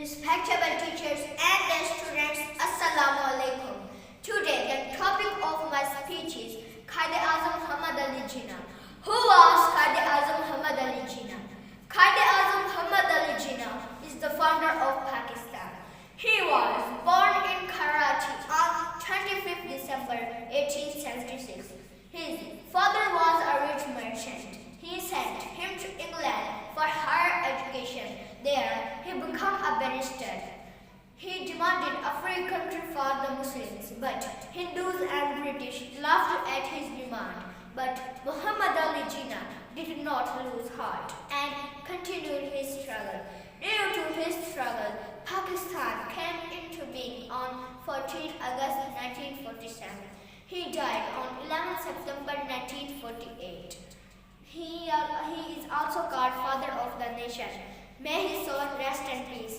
Respectable teachers and their students, Assalamu alaikum. Today the topic of my speech is Quaid-e-Azam Muhammad Ali Jinnah. Who was Quaid-e-Azam Muhammad Ali Jinnah? Quaid-e-Azam Muhammad Ali Jinnah is the founder of Pakistan. He was born in Karachi on 25th December 1876. His father was a rich merchant. He sent him to England for higher education. There, he became a barrister. He demanded a free country for the Muslims, but Hindus and British laughed at his demand. But Muhammad Ali Jinnah did not lose heart and continued his struggle. Due to his struggle, Pakistan came into being on 14 August 1947. He died on 11 September 1948. He is also called Father of the Nation. May his soul rest in peace.